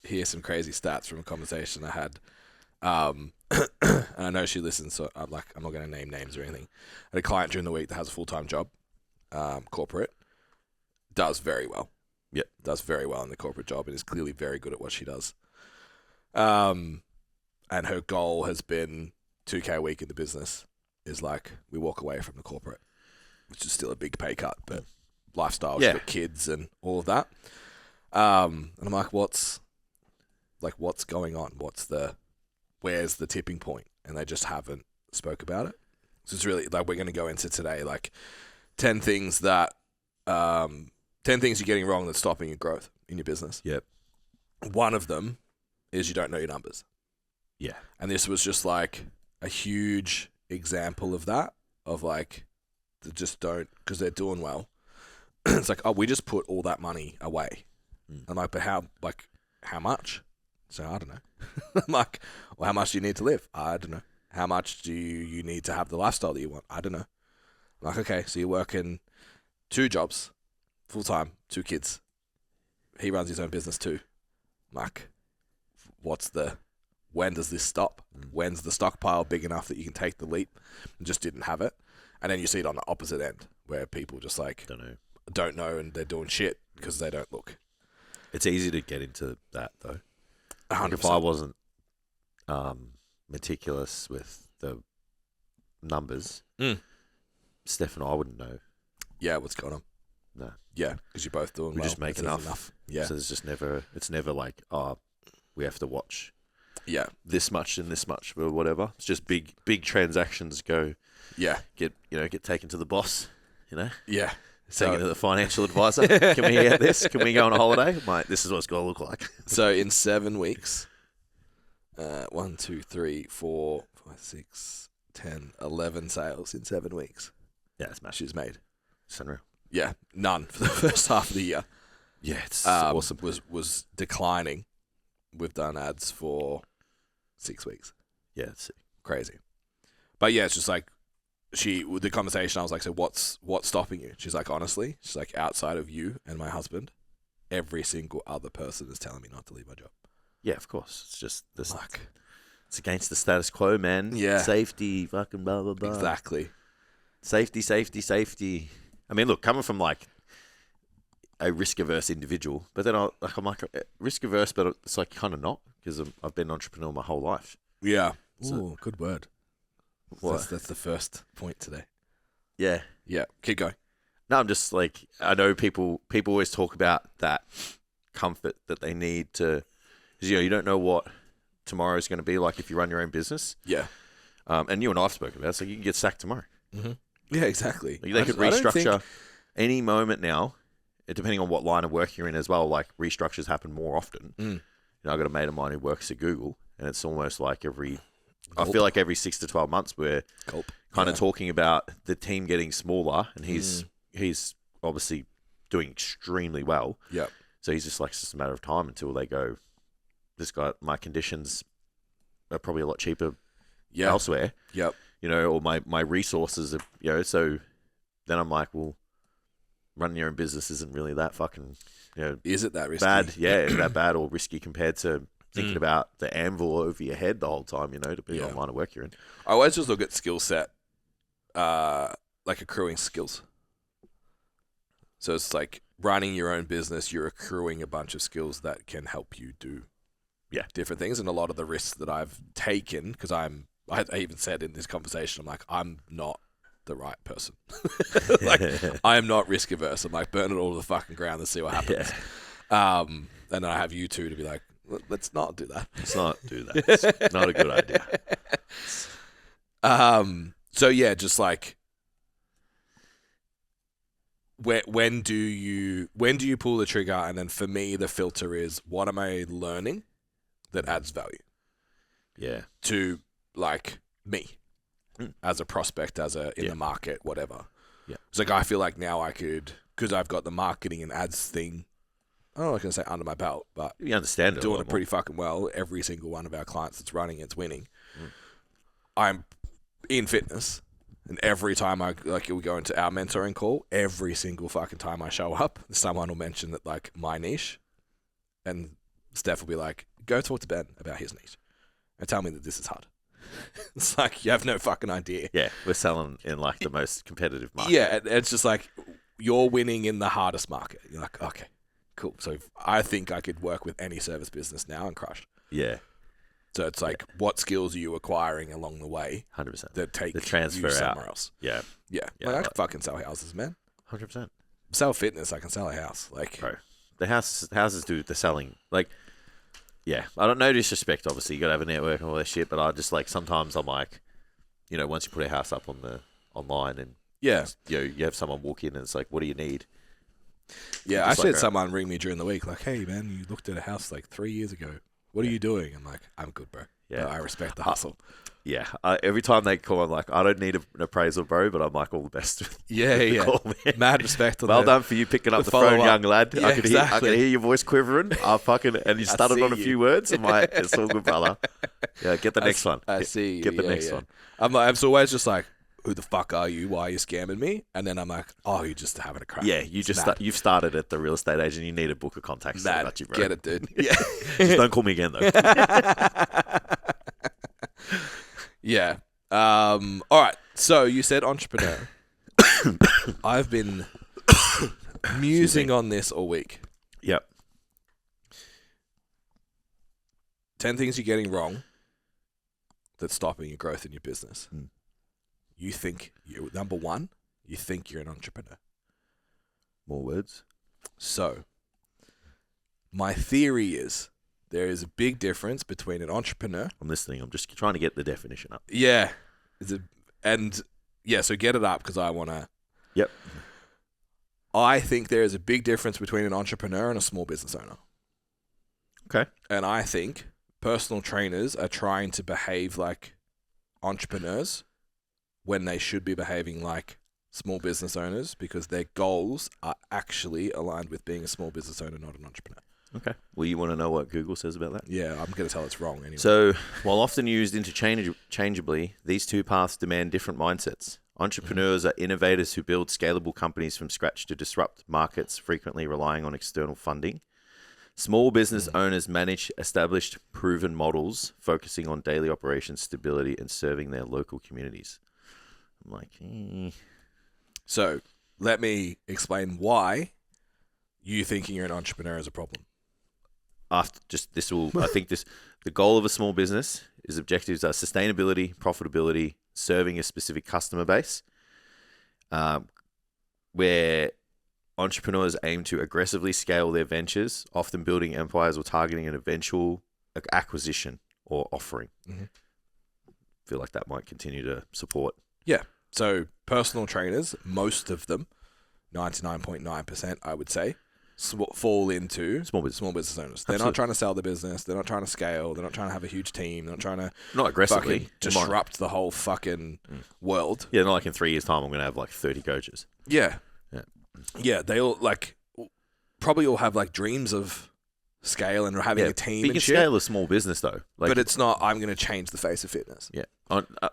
hear some crazy stats from a conversation I had. And I know she listens, so I'm not going to name names or anything. I had a client during the week that has a full-time job, corporate, does very well. Yep. Does very well in the corporate job and is clearly very good at what she does. And her goal has been $2K a week in the business. Is like, we walk away from the corporate, which is still a big pay cut, but lifestyle, she's got kids and all of that. And I'm like, what's going on? Where's the tipping point? And they just haven't spoke about it. So it's really like, we're going to go into today, like 10 things you're getting wrong that's stopping your growth in your business. Yep. One of them is you don't know your numbers. Yeah. And this was just like a huge example of that, of like, they just don't, because they're doing well. It's like, oh, we just put all that money away. I'm like, but how much? So I don't know. I'm like, well, how much do you need to live? I don't know. How much do you need to have the lifestyle that you want? I don't know. I'm like, okay, so you're working 2 jobs, full time, 2 kids. He runs his own business too. I'm like, when does this stop? When's the stockpile big enough that you can take the leap? And just didn't have it. And then you see it on the opposite end, where people just like don't know and they're doing shit because they don't look. It's easy to get into that though. 100%. If I wasn't meticulous with the numbers, Steph and I wouldn't know. Yeah, what's going on? No. Yeah, because you're both doing We well. just make This is enough. Yeah. So it's never like, we have to watch this much and this much or whatever. It's just big transactions get taken to the boss, Yeah. Taken to the financial advisor. Can we get this? Can we go on a holiday? Mate, this is what it's got to look like. So in 7 weeks, 1, 2, 3, 4, 5, 6, 10, 11 sales in 7 weeks. Yeah, it's massive. She's made. It's unreal. Yeah, none for the first half of the year. Yeah, it's awesome. Was declining. We've done ads for 6 weeks. Yeah, it's sick. Crazy. But yeah, it's just like, with the conversation, I was like, so what's stopping you? She's like, honestly, she's like, outside of you and my husband, every single other person is telling me not to leave my job. Yeah, of course. It's just this. Fuck. It's against the status quo, man. Yeah. Safety, fucking blah blah blah. Exactly. Safety. I mean, look, coming from like a risk-averse individual, but then I'm like risk-averse, but it's like kind of not, because I've been an entrepreneur my whole life. Yeah. So- Ooh, good word. What? That's the first point today. Yeah. Yeah, keep going. No, I'm just like, I know people always talk about that comfort that they need to, because you don't know what tomorrow is going to be like if you run your own business. Yeah. And you and I have spoken about it, so you can get sacked tomorrow. Mm-hmm. Yeah, exactly. They could restructure any moment now, depending on what line of work you're in as well. Like, restructures happen more often. I've got a mate of mine who works at Google, and it's almost like I feel like every 6 to 12 months we're kind of talking about the team getting smaller, and he's obviously doing extremely well. Yeah. So he's just like, it's just a matter of time until they go, my conditions are probably a lot cheaper elsewhere. Yep. Or my resources are, so then I'm like, well, running your own business isn't really that fucking, Is it that risky? bad. Yeah, is that bad or risky compared to thinking about the anvil over your head the whole time, depending on line of work you're in. I always just look at skill set, like accruing skills. So it's like running your own business, you're accruing a bunch of skills that can help you do different things. And a lot of the risks that I've taken, because I even said in this conversation, I'm like, I'm not the right person. Like, I am not risk averse. I'm like, burn it all to the fucking ground and see what happens. Yeah. And then I have you two to be like, let's not do that. Let's not do that. It's not a good idea. So yeah, just like, when do you pull the trigger? And then for me, the filter is, what am I learning that adds value? Yeah. To like me as a prospect, in the market, whatever. Yeah. It's like, I feel like now I could, because I've got the marketing and ads thing, I don't know if I can say under my belt, but you understand it. Doing it pretty fucking well. Every single one of our clients that's running, it's winning. I'm in fitness, and every time we go into our mentoring call, every single fucking time I show up, someone will mention that, like, my niche, and Steph will be like, go talk to Ben about his niche and tell me that this is hard. It's like, you have no fucking idea. Yeah, we're selling in like the most competitive market. Yeah, and it's just like, you're winning in the hardest market. You're like, okay, cool. So I think I could work with any service business now and crush. Yeah, So it's like, what skills are you acquiring along the way 100%. that take The transfer you out. somewhere else? Yeah, Yeah. Yeah, Like, I like- can fucking sell houses, man. 100%. Sell fitness, I can sell a house. Like, Bro, the houses do the selling. Like, yeah, I don't know disrespect. Obviously, you gotta have a network and all that shit. But I just like sometimes I'm like, you know, once you put a house up on the online and yeah. you have someone walk in and it's like, what do you need? Yeah, I Just actually like had someone ring me during the week, like, hey, man, you looked at a house like 3 years ago. What are you doing? I'm like, I'm good, bro. Yeah. I respect the hustle. Yeah, every time they call, I'm like, I don't need an appraisal, bro, but I'm like, all the best. Yeah, yeah. Call me. Mad respect on Well the- done for you picking up the the phone, follow-up. young lad. Yeah, I could exactly. hear your voice quivering. And you I stuttered see on a you. few words. I'm like, it's all good, brother. Yeah, get the next one. I see. Get the Yeah, next yeah. one. I'm so always just like, who the fuck are you? Why are you scamming me? And then I'm like, oh, you're just having a crack. Yeah, you It's just mad. you've started at the real estate agent. You need a book of contacts. Mad. About you, bro. Get it, dude. Yeah. Just don't call me again though. Yeah. All right. So you said entrepreneur. I've been musing on this all week. Yep. 10 things you're getting wrong that's stopping your growth in your business. Mm. You think number one, you think you're an entrepreneur. More words. So my theory is there is a big difference between an entrepreneur. I'm listening. I'm just trying to get the definition up. Yeah. So get it up because I want to. Yep. I think there is a big difference between an entrepreneur and a small business owner. Okay. And I think personal trainers are trying to behave like entrepreneurs when they should be behaving like small business owners because their goals are actually aligned with being a small business owner, not an entrepreneur. Okay. Well, you want to know what Google says about that? Yeah, I'm going to tell it's wrong anyway. So, while often used interchangeably, these two paths demand different mindsets. Entrepreneurs are innovators who build scalable companies from scratch to disrupt markets, frequently relying on external funding. Small business owners manage established, proven models, focusing on daily operations stability and serving their local communities. I'm like, So let me explain why you thinking you're an entrepreneur is a problem. after just this will, I think the goal of a small business is objectives are sustainability, profitability, serving a specific customer base, where entrepreneurs aim to aggressively scale their ventures, often building empires or targeting an eventual acquisition or offering. Mhm. Feel like that might continue to support. Yeah. So personal trainers, most of them, 99.9%, I would say, fall into Small business. small business owners. They're Absolutely. not trying to sell the business. They're not trying to scale. They're not trying to have a huge team. They're not trying to Not aggressively. fucking disrupt the whole fucking world. Yeah, not like in 3 years' time I'm going to have like 30 coaches. Yeah. Yeah. Yeah. They all probably all have like dreams of scale and having a team But you and can shit. scale a small business though. Like, But it's not, I'm going to change the face of fitness. yeah.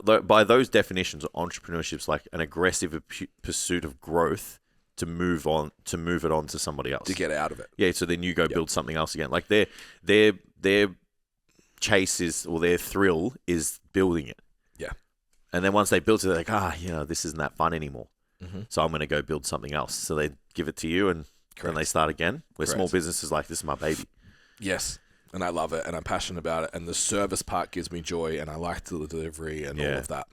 By those definitions, entrepreneurship's like an aggressive pursuit of growth to move it on to somebody else. To get out of it. Yeah, so then you go build something else again. Like their chase is, or their thrill is building it. Yeah. And then once they built it, they're like, this isn't that fun anymore. Mm-hmm. So I'm going to go build something else. So they give it to you and then they start again. Where small Correct. business is like, this is my baby. Yes. And I love it and I'm passionate about it. And the service part gives me joy and I like the delivery and all of that.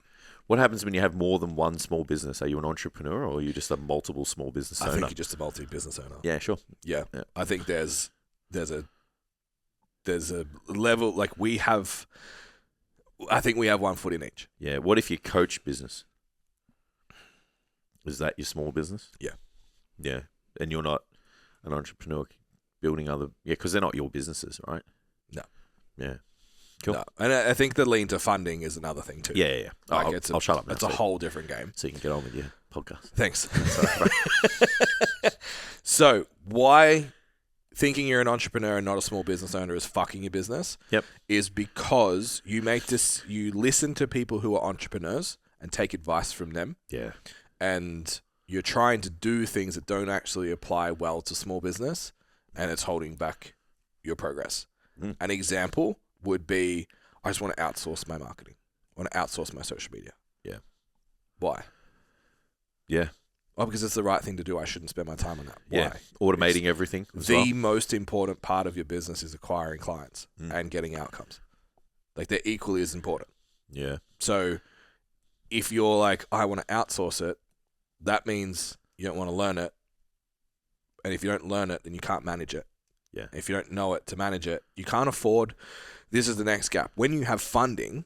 What happens when you have more than one small business? Are you an entrepreneur or are you just a multiple small business owner? I think you're just a multi-business owner. Yeah, sure. Yeah. Yeah. I think there's a level, like I think we have 1 foot in each. Yeah. What if you coach business? Is that your small business? Yeah. Yeah. And you're not an entrepreneur building other... Yeah, because they're not your businesses, right? No. Yeah. Cool. No. And I think the lean to funding is another thing too. Yeah. Like I'll shut up now. It's a whole different game. So you can get on with your podcast. Thanks. So why thinking you're an entrepreneur and not a small business owner is fucking your business? Yep. Is because you listen to people who are entrepreneurs and take advice from them, Yeah. and you're trying to do things that don't actually apply well to small business, and it's holding back your progress. Mm. An example would be, I just want to outsource my marketing. I want to outsource my social media. Yeah. Why? Yeah. Oh, because it's the right thing to do. I shouldn't spend my time on that. Why? Yeah. Automating everything. As The well. most important part of your business is acquiring clients and getting outcomes. Like, they're equally as important. Yeah. So if you're like, I want to outsource it, that means you don't want to learn it. And if you don't learn it, then you can't manage it. Yeah. If you don't know it to manage it, you can't afford. This is the next gap. When you have funding,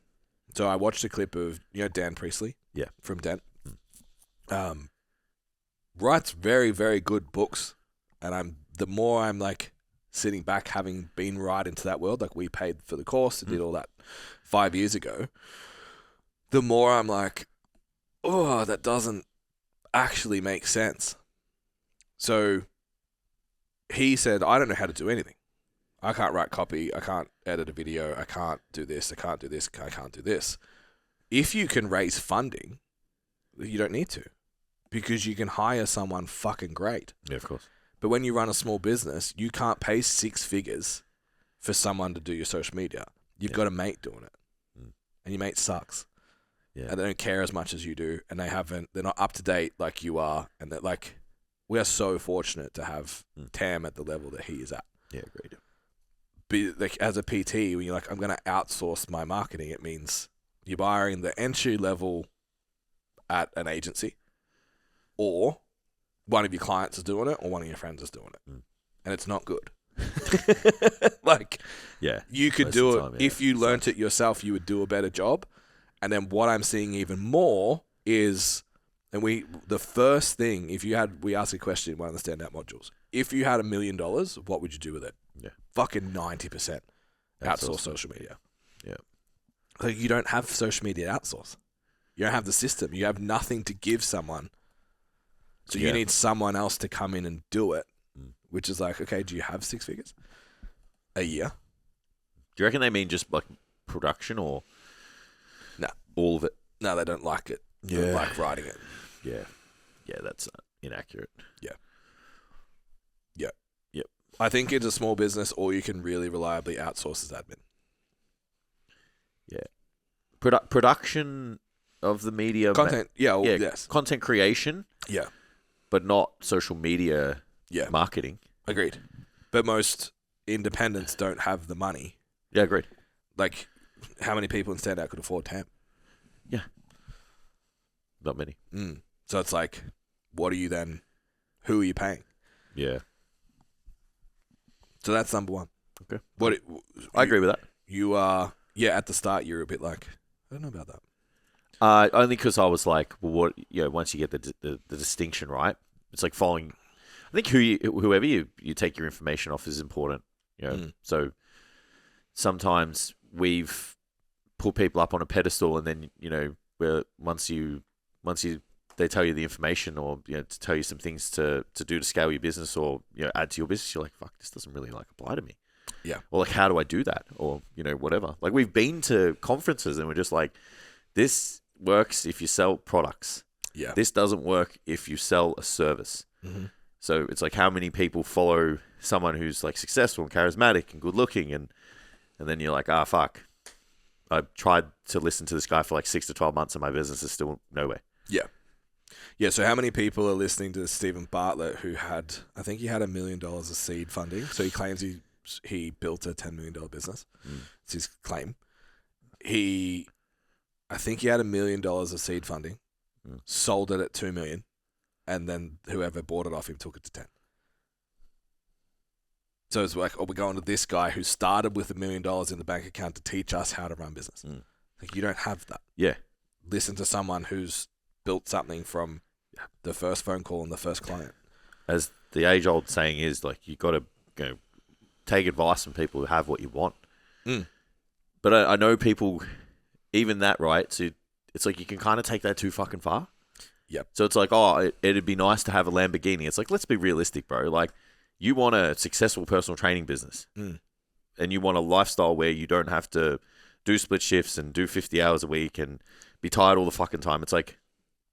so I watched a clip of, Dan Priestley. Yeah. From Dent. Writes very, very good books. And the more I'm like sitting back, having been right into that world, like we paid for the course and did all that 5 years ago, the more I'm like, oh, that doesn't actually make sense. So he said, I don't know how to do anything. I can't write copy. I can't edit a video. I can't do this. I can't do this. I can't do this. If you can raise funding, you don't need to, because you can hire someone fucking great. Yeah, of course. But when you run a small business, you can't pay 6 figures for someone to do your social media. You've got a mate doing it. And your mate sucks. Yeah. And they don't care as much as you do. And they're not up to date like you are. And they're like, we are so fortunate to have Tam at the level that he is at. Yeah, agreed. But like, as a PT, when you're like, I'm going to outsource my marketing, it means you're hiring the entry level at an agency, or one of your clients is doing it, or one of your friends is doing it. And it's not good. Like, yeah, you could most do of it. the time, yeah. If you learnt it yourself, you would do a better job. And then what I'm seeing even more is, the first thing, we ask a question in one of the standout modules. If you had $1 million, what would you do with it? Yeah. Fucking 90% outsource social media. Yeah. Like, you don't have social media outsource. You don't have the system. You have nothing to give someone. So you need someone else to come in and do it, which is like, okay, do you have 6 figures a year? Do you reckon they mean just like production or No. all of it? No, they don't like it. They don't like writing it. Yeah. Yeah, that's inaccurate. Yeah. Yep. I think it's a small business, or you can really reliably outsource as admin. Yeah. Production of the media. Content, yes. Content creation, Yeah. but not social media marketing. Agreed. But most independents don't have the money. Yeah, agreed. Like, how many people in Standout could afford TAM? Yeah. Not many. So it's like, what are you then? Who are you paying? Yeah. So that's number one. Okay. I agree with that. You are, at the start, you're a bit like, I don't know about that. Only because I was like, well, what? Once you get the distinction right, it's like following. I think whoever you take your information off is important. So sometimes we've put people up on a pedestal, and then where once they tell you the information, or to tell you some things to do to scale your business, or add to your business, you're like, fuck, this doesn't really like apply to me. Yeah. Or like, how do I do that? Or whatever. Like, we've been to conferences and we're just like, this works if you sell products. Yeah. This doesn't work if you sell a service. So it's like, how many people follow someone who's like successful and charismatic and good looking, and then you're like, fuck, I've tried to listen to this guy for like 6 to 12 months and my business is still nowhere. Yeah, so how many people are listening to Stephen Bartlett, who I think he had $1 million of seed funding. So he claims he built a $10 million business. It's his claim. I think he had $1 million of seed funding, sold it at $2 million, and then whoever bought it off him took it to 10. So it's like, we're going to this guy who started with $1 million in the bank account to teach us how to run business. Like, you don't have that. Yeah. Listen to someone who's built something from the first phone call and the first client. As the age-old saying is, like, you got to take advice from people who have what you want. But I know people, even that, right? So it's like, you can kind of take that too fucking far. Yep. So it's like, it'd be nice to have a Lamborghini. It's like, let's be realistic, bro. Like, you want a successful personal training business, and you want a lifestyle where you don't have to do split shifts and do 50 hours a week and be tired all the fucking time. It's like,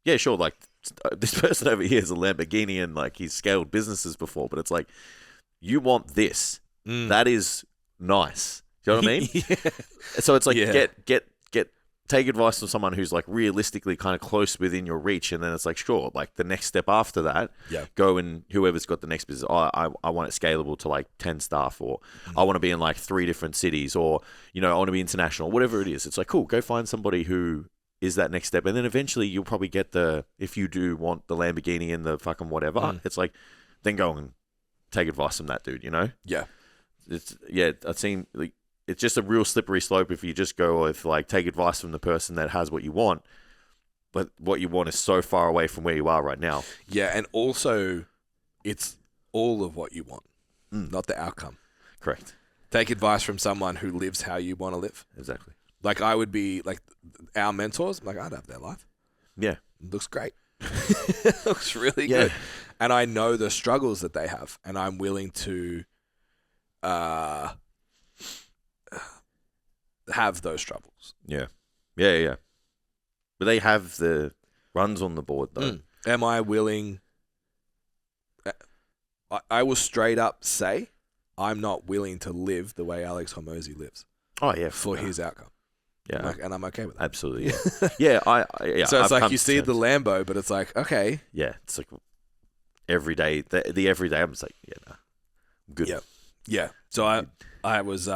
yeah, sure, like, this person over here is a Lamborghini and like he's scaled businesses before, but it's like, you want this. That is nice. Do you know what I mean? Yeah. So it's like Yeah. take advice from someone who's like realistically kind of close within your reach, and then it's like, sure, like the next step after that, Yeah. go and whoever's got the next business, I want it scalable to like 10 staff, or I want to be in like 3 different cities, or I want to be international, whatever it is. It's like, cool, go find somebody who is that next step, and then eventually you'll probably get if you do want the Lamborghini and the fucking whatever, it's like, then go and take advice from that dude, Yeah. I've seen like, it's just a real slippery slope if you just go with like take advice from the person that has what you want, but what you want is so far away from where you are right now. Yeah, and also it's all of what you want, not the outcome. Correct. Take advice from someone who lives how you want to live. Exactly. Like I would be like our mentors, like I'd have their life. Yeah. It looks great. It looks really good. And I know the struggles that they have, and I'm willing to have those troubles. Yeah. But they have the runs on the board though. Am I willing? I will straight up say I'm not willing to live the way Alex Hormozi lives. Oh yeah, for his outcome. Yeah, and I'm okay with that. Absolutely. Yeah. yeah. So it's like you see the Lambo, but it's like okay. Yeah, it's like every day. The everyday, I'm just like, I'm good. Yeah. So I was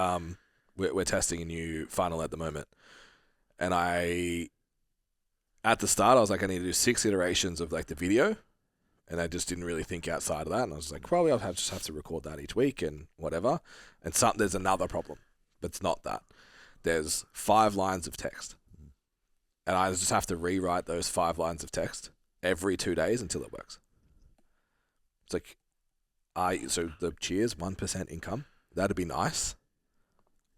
we're testing a new funnel at the moment, and at the start I was like, I need to do 6 iterations of like the video, and I just didn't really think outside of that, and I was like, probably I'll just have to record that each week and whatever. And there's another problem, but it's not that. There's 5 lines of text, and I just have to rewrite those 5 lines of text every 2 days until it works. It's like, so the Cheers 1% income, that'd be nice.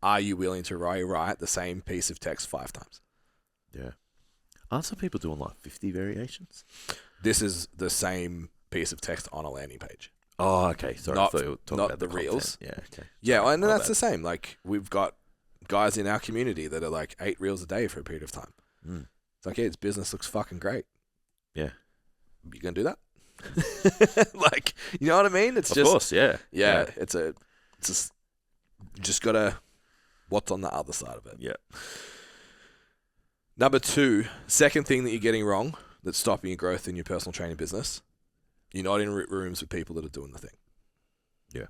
Are you willing to rewrite the same piece of text 5 times? Yeah. Aren't some people doing like 50 variations? This is the same piece of text on a landing page. Oh, okay. Sorry, I thought you were talking about the the reels. Yeah, okay. Yeah, and that's the same. Like we've got guys in our community that are like 8 reels a day for a period of time. It's like, yeah, his business looks fucking great. Yeah. You gonna do that? Like, you know what I mean? It's of course, yeah. Yeah. It's just you just gotta, what's on the other side of it? Yeah. Number 2, second thing that you're getting wrong that's stopping your growth in your personal training business, you're not in rooms with people that are doing the thing. Yeah.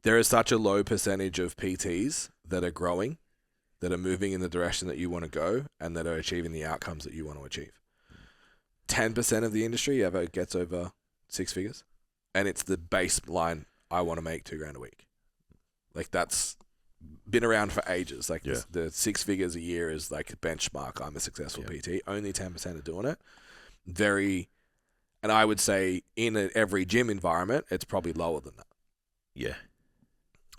There is such a low percentage of PTs that are growing, that are moving in the direction that you want to go, and that are achieving the outcomes that you want to achieve. 10% of the industry ever gets over 6 figures, and it's the baseline. I want to make $2,000 a week. Like that's been around for ages. Like the 6 figures a year is like a benchmark. I'm a successful PT. Only 10% are doing it. And I would say in every gym environment, it's probably lower than that. Yeah.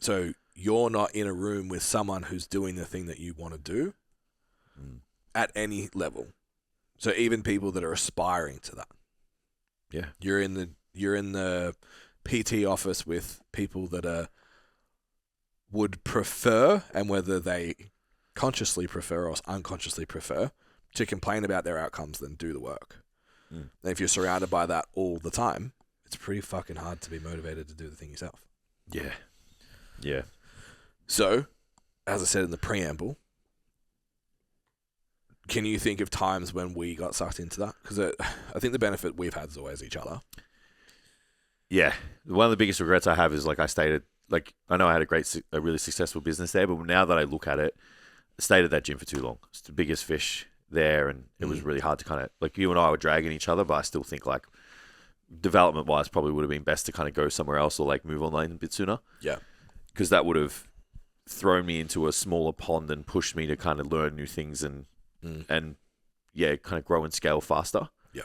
So you're not in a room with someone who's doing the thing that you want to do at any level. So even people that are aspiring to that. Yeah. You're in the PT office with people that would prefer, and whether they consciously prefer or unconsciously prefer, to complain about their outcomes than do the work. And if you're surrounded by that all the time, it's pretty fucking hard to be motivated to do the thing yourself. Yeah. Yeah. So, as I said in the preamble, can you think of times when we got sucked into that? Because I think the benefit we've had is always each other. Yeah. One of the biggest regrets I have is, like I stated, like I know I had a really successful business there, but now that I look at it, I stayed at that gym for too long. It's the biggest fish there, and it was really hard to kind of, like, you and I were dragging each other, but I still think, like, development-wise probably would have been best to kind of go somewhere else or, like, move online a bit sooner. Yeah. Because that would have thrown me into a smaller pond and pushed me to kind of learn new things and kind of grow and scale faster. Yeah.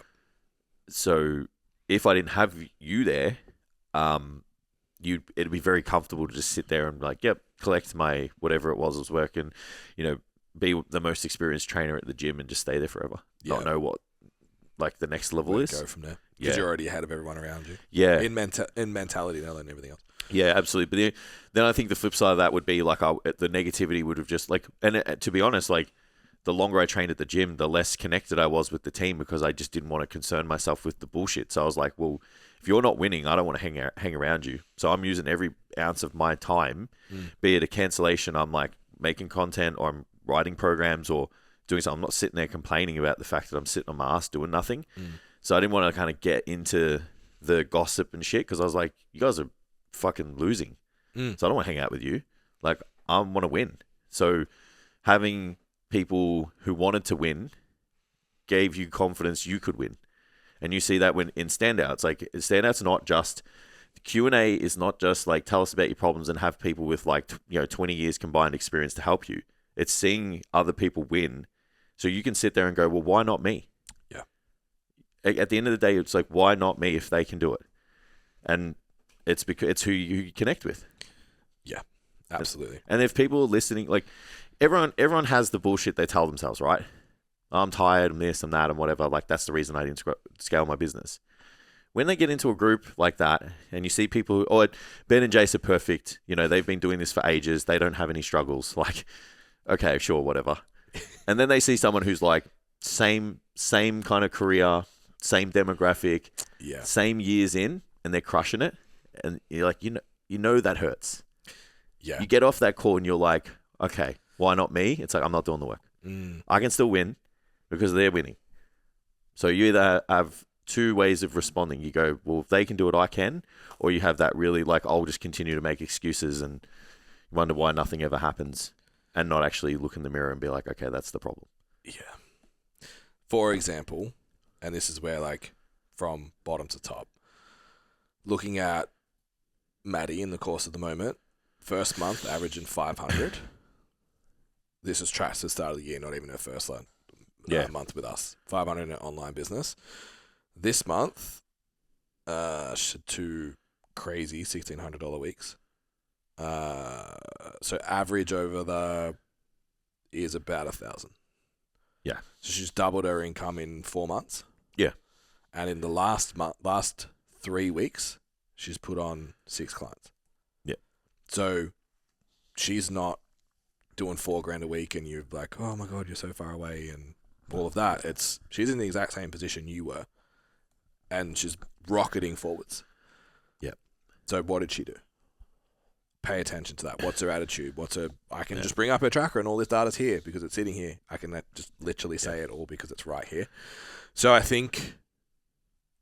So if I didn't have you there, it'd be very comfortable to just sit there and like, collect my whatever it was working, be the most experienced trainer at the gym and just stay there forever. Not know what like the next level is. Go from there because you're already ahead of everyone around you. Yeah, in mentality, now than everything else. Yeah, absolutely. But then I think the flip side of that would be like the negativity would have just like, and to be honest, like the longer I trained at the gym, the less connected I was with the team because I just didn't want to concern myself with the bullshit. So I was like, well, if you're not winning, I don't want to hang around you. So I'm using every ounce of my time, be it a cancellation, I'm like making content or I'm writing programs or doing something. I'm not sitting there complaining about the fact that I'm sitting on my ass doing nothing. So I didn't want to kind of get into the gossip and shit because I was like, you guys are fucking losing. So I don't want to hang out with you. Like, I want to win. So having people who wanted to win gave you confidence you could win. And you see that when in standouts, like standouts are not just Q&A is not just like tell us about your problems and have people with like 20 years combined experience to help you. It's seeing other people win, so you can sit there and go, well, why not me? Yeah. At the end of the day, it's like, why not me if they can do it? And it's because it's who you connect with. Yeah, absolutely. And if people are listening, like everyone has the bullshit they tell themselves, right? I'm tired, I'm this, I'm that, and whatever. Like, that's the reason I didn't scale my business. When they get into a group like that and you see people who, Ben and Jace are perfect, they've been doing this for ages, they don't have any struggles. Like, okay, sure, whatever. And then they see someone who's like, same kind of career, same demographic, same years in, and they're crushing it. And you're like, you know that hurts. Yeah. You get off that call and you're like, okay, why not me? It's like, I'm not doing the work. I can still win because they're winning. So you either have two ways of responding. You go, well, if they can do it, I can. Or you have that really like, I'll just continue to make excuses and wonder why nothing ever happens and not actually look in the mirror and be like, okay, that's the problem. Yeah. For example, and this is where like from bottom to top, looking at Maddie in the course of the moment, first month averaging 500. This is tracks to the start of the year, not even her first month with us. 500 in an online business. This month, two crazy $1,600 weeks. So average over the is about 1,000. Yeah. So she's doubled her income in 4 months. Yeah. And in the last 3 weeks, she's put on 6 clients. Yeah. So she's not doing $4,000 a week and you're like, oh my God, you're so far away and all of that. She's in the exact same position you were. And she's rocketing forwards. Yeah. So what did she do? Pay attention to that. What's her attitude? I can just bring up her tracker and all this data's here because it's sitting here. I can just literally say it all because it's right here. So I think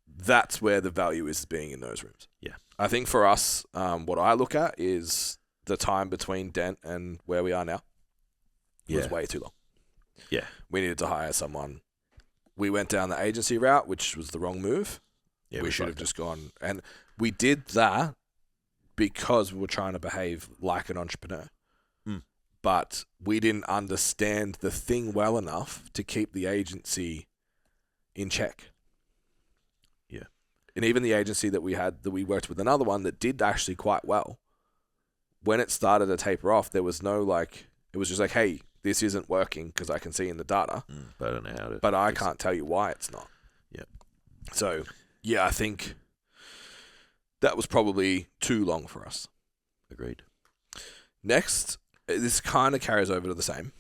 that's where the value is being in those rooms. Yeah. I think for us, what I look at is the time between Dent and where we are now was way too long. Yeah. We needed to hire someone. We went down the agency route, which was the wrong move. Yeah, we should have just gone. And we did that because we were trying to behave like an entrepreneur. But we didn't understand the thing well enough to keep the agency in check. Yeah. And even the agency that we worked with another one that did actually quite well. When it started to taper off, there was no it was just like, hey, this isn't working because I can see in the data. But I don't know how to. But I can't tell you why it's not. Yeah. So, yeah, I think that was probably too long for us. Agreed. Next, this kind of carries over to the same.